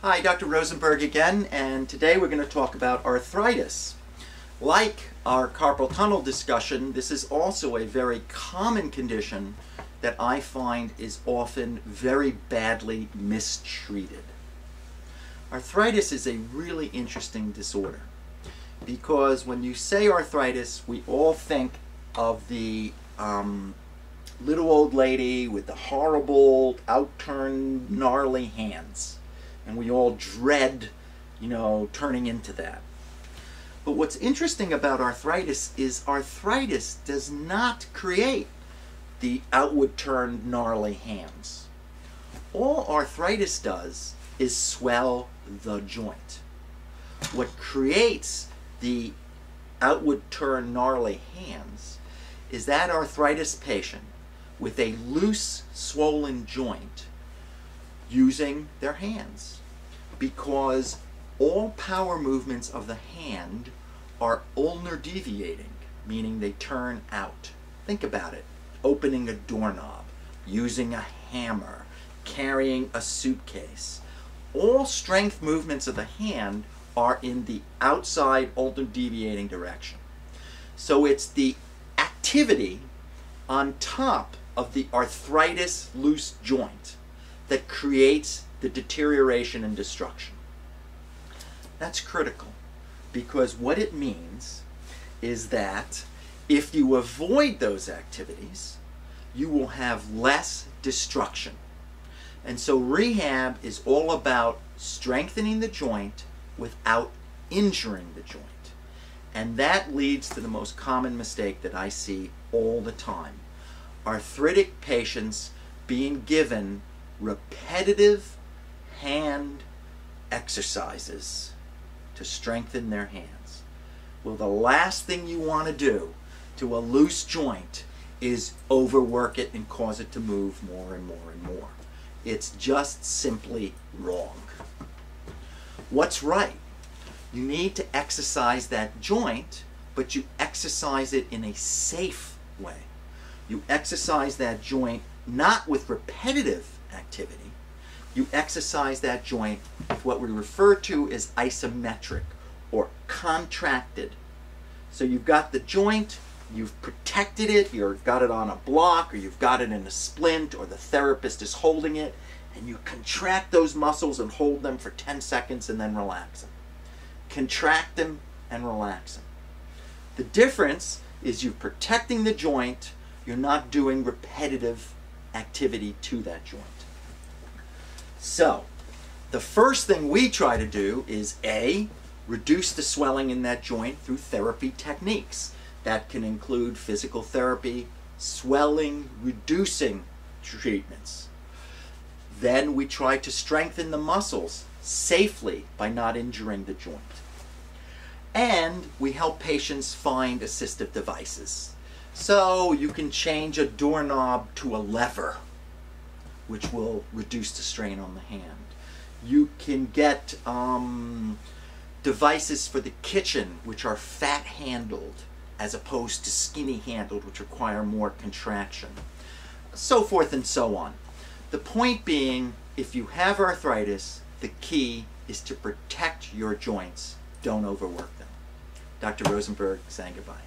Hi, Dr. Rosenberg again, and today we're going to talk about arthritis. Like our carpal tunnel discussion, this is also a very common condition that I find is often very badly mistreated. Arthritis is a really interesting disorder because when you say arthritis, we all think of the little old lady with the horrible, outturned, gnarly hands. And we all dread, turning into that. But what's interesting about arthritis is arthritis does not create the outward turned, gnarly hands. All arthritis does is swell the joint. What creates the outward turned, gnarly hands is that arthritis patient with a loose, swollen joint using their hands, because all power movements of the hand are ulnar deviating, meaning they turn out. Think about it: opening a doorknob, using a hammer, carrying a suitcase. All strength movements of the hand are in the outside ulnar deviating direction. So it's the activity on top of the arthritis loose joint that creates the deterioration and destruction. That's critical, because what it means is that if you avoid those activities, you will have less destruction. And so rehab is all about strengthening the joint without injuring the joint. And that leads to the most common mistake that I see all the time: arthritic patients being given repetitive hand exercises to strengthen their hands. Well, the last thing you want to do to a loose joint is overwork it and cause it to move more and more and more. It's just simply wrong. What's right? You need to exercise that joint, but you exercise it in a safe way. You exercise that joint not with repetitive activity. You exercise that joint with what we refer to as isometric or contracted. So you've got the joint, you've protected it, you've got it on a block, or you've got it in a splint, or the therapist is holding it, and you contract those muscles and hold them for 10 seconds and then relax them. Contract them and relax them. The difference is you're protecting the joint, you're not doing repetitive activity to that joint. So, the first thing we try to do is A, reduce the swelling in that joint through therapy techniques. That can include physical therapy, swelling reducing treatments. Then we try to strengthen the muscles safely by not injuring the joint. And we help patients find assistive devices. So you can change a doorknob to a lever, which will reduce the strain on the hand. You can get devices for the kitchen, which are fat handled as opposed to skinny handled, which require more contraction. So forth and so on. The point being, if you have arthritis, the key is to protect your joints. Don't overwork them. Dr. Rosenberg saying goodbye.